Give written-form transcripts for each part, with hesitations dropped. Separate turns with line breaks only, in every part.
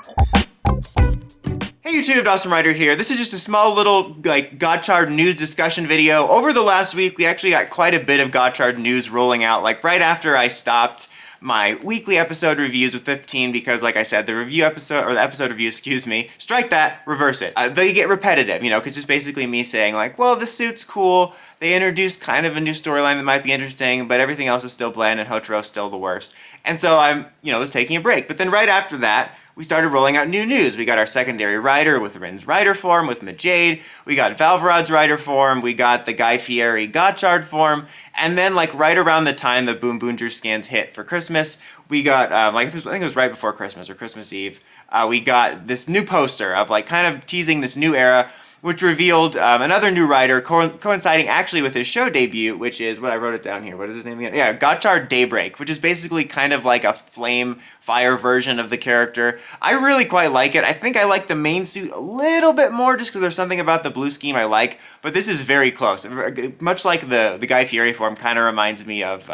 Hey YouTube, Awesome Rider here. This is just a small little Gotchard news discussion video. Over the last week, we actually got quite a bit of Gotchard news rolling out, like right after I stopped my weekly episode reviews with 15 because, like I said, the episode review, excuse me, strike that, reverse it. They get repetitive, because it's basically me saying like, well, this suit's cool. They introduced kind of a new storyline that might be interesting, but everything else is still bland and Hotaro's still the worst. And so I'm, was taking a break. But then right after that, we started rolling out new news. We got our secondary rider with Rin's rider form with Majade. We got Valvod's rider form. We got the Guy Fieri Gotchard form. And then like right around the time the Boom Boonger scans hit for Christmas, we got, I think it was right before Christmas or Christmas Eve, we got this new poster of like kind of teasing this new era, which revealed another new rider coinciding actually with his show debut, which is, what I wrote it down here, what is his name again? Yeah, Gotchard Daybreak, which is basically kind of like a flame fire version of the character. I really quite like it. I think I like the main suit a little bit more just because there's something about the blue scheme I like, but this is very close. Much like the Guy Fieri form kind of reminds me of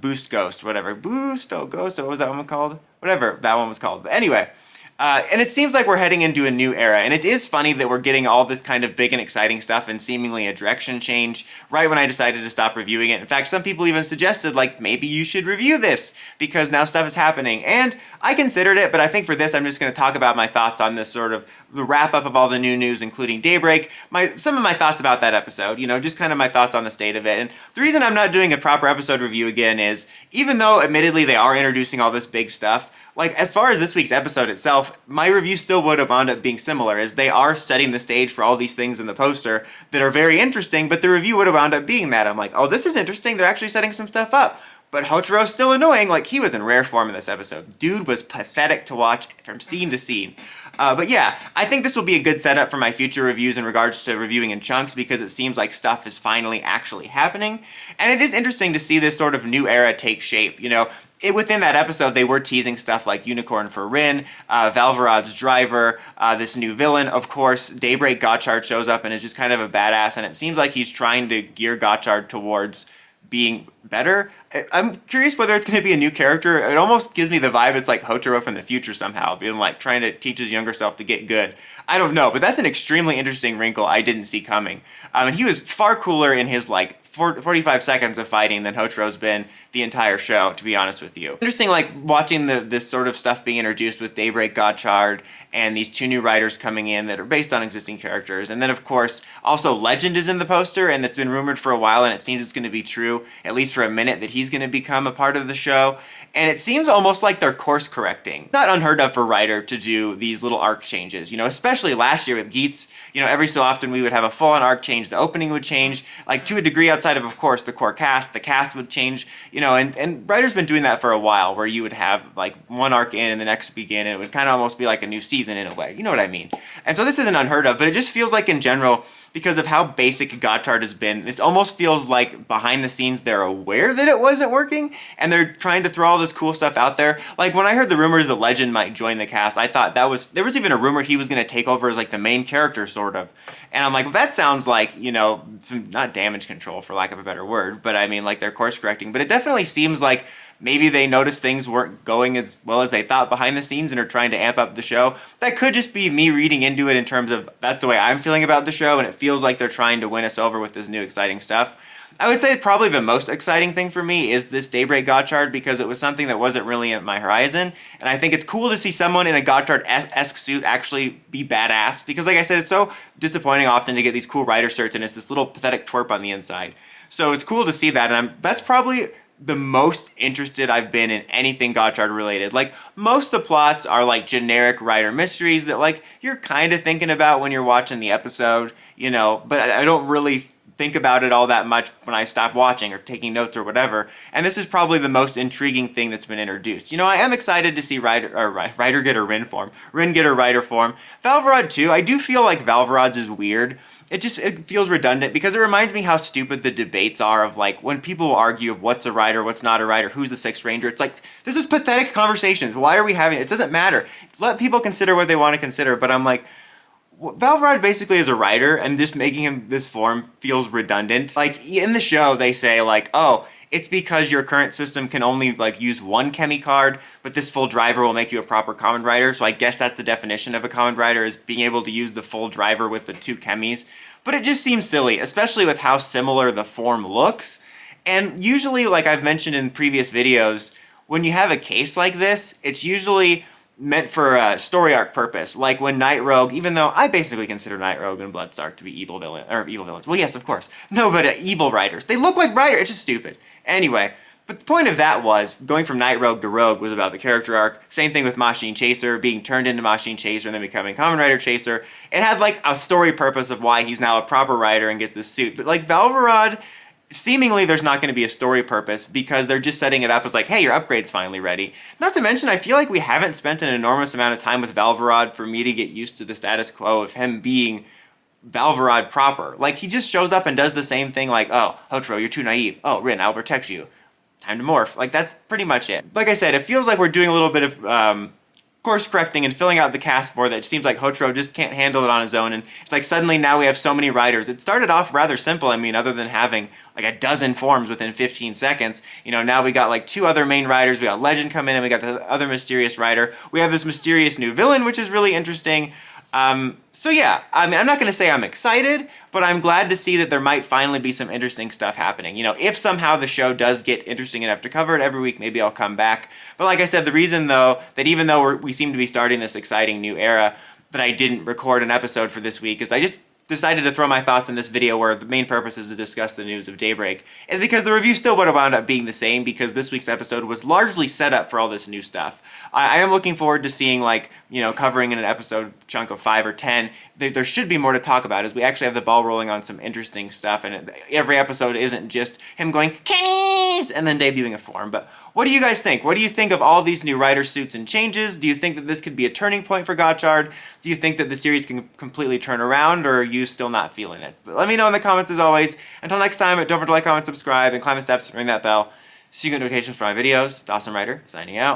Boost Ghost, whatever. Boost Ghost, what was that one called? Whatever that one was called. But anyway, and it seems like we're heading into a new era, and it is funny that we're getting all this kind of big and exciting stuff and seemingly a direction change right when I decided to stop reviewing it. In fact, some people even suggested, like, maybe you should review this because now stuff is happening. And I considered it, but I think for this I'm just going to talk about my thoughts on this sort of the wrap-up of all the new news, including Daybreak, some of my thoughts about that episode, just kind of my thoughts on the state of it. And the reason I'm not doing a proper episode review again is, even though admittedly they are introducing all this big stuff, like, as far as this week's episode itself, my review still would have wound up being similar, as they are setting the stage for all these things in the poster that are very interesting, but the review would have wound up being that. I'm like, oh, this is interesting, they're actually setting some stuff up. But Hotaro's still annoying, like, he was in rare form in this episode. Dude was pathetic to watch from scene to scene. But yeah, I think this will be a good setup for my future reviews in regards to reviewing in chunks because it seems like stuff is finally actually happening. And it is interesting to see this sort of new era take shape, Within that episode, they were teasing stuff like Unicorn for Rin, Valvod's driver, this new villain. Of course, Daybreak Gotchard shows up and is just kind of a badass, and it seems like he's trying to gear Gotchard towards being better. I'm curious whether it's going to be a new character. It almost gives me the vibe it's like Hotaro from the future somehow, being like trying to teach his younger self to get good. I don't know, but that's an extremely interesting wrinkle I didn't see coming. And he was far cooler in his 45 seconds of fighting than Hotaro's been the entire show, to be honest with you. Interesting, watching this sort of stuff being introduced with Daybreak Gotchard and these two new riders coming in that are based on existing characters. And then, of course, also Legend is in the poster, and it's been rumored for a while, and it seems it's going to be true, at least for a minute, that he's going to become a part of the show. And it seems almost like they're course correcting. Not unheard of for Rider to do these little arc changes, especially last year with Geats. Every so often we would have a full-on arc change, the opening would change, to a degree outside of course, the core cast, the cast would change, and Rider's been doing that for a while, where you would have, one arc in and the next begin, and it would kind of almost be like a new season in a way, you know what I mean? And so this isn't unheard of, but it just feels like in general, because of how basic Gotchard has been, this almost feels like behind the scenes they're aware that it wasn't working, and they're trying to throw all this cool stuff out there. Like, when I heard the rumors that Legend might join the cast, I thought there was even a rumor he was going to take over as, the main character, sort of. And I'm like, well, that sounds like, some, not damage control, for lack of a better word, but I mean, they're course correcting. But it definitely seems like maybe they noticed things weren't going as well as they thought behind the scenes and are trying to amp up the show. That could just be me reading into it in terms of that's the way I'm feeling about the show, and it feels like they're trying to win us over with this new exciting stuff. I would say probably the most exciting thing for me is this Daybreak Gotchard, because it was something that wasn't really in my horizon, and I think it's cool to see someone in a Gotchard-esque suit actually be badass, because like I said, it's so disappointing often to get these cool rider shirts and it's this little pathetic twerp on the inside. So it's cool to see that, and that's probably the most interested I've been in anything Gotchard related. Most of the plots are generic rider mysteries that you're kind of thinking about when you're watching the episode, but I don't really think about it all that much when I stop watching or taking notes or whatever. And this is probably the most intriguing thing that's been introduced. I am excited to see Rider get her Rin form. Rin get her Rider form. Valvod too. I do feel like Valvod's is weird. It feels redundant because it reminds me how stupid the debates are of when people argue of what's a rider, what's not a rider, who's the sixth ranger. It's this is pathetic conversations. Why are we having it? It doesn't matter. Let people consider what they want to consider, but I'm like, Valvod basically is a rider, and just making him this form feels redundant. In the show, they say, oh, it's because your current system can only like use one Chemi card, but this full driver will make you a proper Kamen Rider. So I guess that's the definition of a Kamen Rider, is being able to use the full driver with the 2 Chemis. But it just seems silly, especially with how similar the form looks. And usually, like I've mentioned in previous videos, when you have a case like this, it's usually meant for a story arc purpose. Like when Night Rogue, even though I basically consider Night Rogue and Bloodstark to be evil villains. Well, yes, of course. No, but evil riders. They look like riders. It's just stupid. Anyway, but the point of that was, going from Night Rogue to Rogue was about the character arc. Same thing with Machine Chaser, being turned into Machine Chaser and then becoming Kamen Rider Chaser. It had like a story purpose of why he's now a proper rider and gets this suit. But like Valvod, seemingly there's not going to be a story purpose because they're just setting it up as like, hey, your upgrade's finally ready. Not to mention, I feel like we haven't spent an enormous amount of time with Valvod for me to get used to the status quo of him being Valvod proper. Like, he just shows up and does the same thing like, oh, Hotro, you're too naive. Oh, Rin, I'll protect you. Time to morph. Like, that's pretty much it. Like I said, it feels like we're doing a little bit of course correcting and filling out the cast more that it seems like Hotro just can't handle it on his own, and it's like suddenly now we have so many riders. It started off rather simple, I mean, other than having like a dozen forms within 15 seconds. You know, now we got like 2 other main riders, we got Legend come in and we got the other mysterious rider. We have this mysterious new villain, which is really interesting. So yeah, I mean, I'm not going to say I'm excited, but I'm glad to see that there might finally be some interesting stuff happening. You know, if somehow the show does get interesting enough to cover it every week, maybe I'll come back. But like I said, the reason though, that even though we seem to be starting this exciting new era, that I didn't record an episode for this week is I just decided to throw my thoughts in this video where the main purpose is to discuss the news of Daybreak, is because the review still would have wound up being the same because this week's episode was largely set up for all this new stuff. I am looking forward to seeing, like, you know, covering in an episode chunk of 5 or 10. There should be more to talk about as we actually have the ball rolling on some interesting stuff, and every episode isn't just him going, Chemis! And then debuting a form. But what do you guys think? What do you think of all these new rider suits and changes? Do you think that this could be a turning point for Gotchard? Do you think that the series can completely turn around, or are you still not feeling it? But let me know in the comments as always. Until next time, don't forget to like, comment, subscribe, and climb the steps and ring that bell so you get notifications for my videos. Dawson Rider, signing out.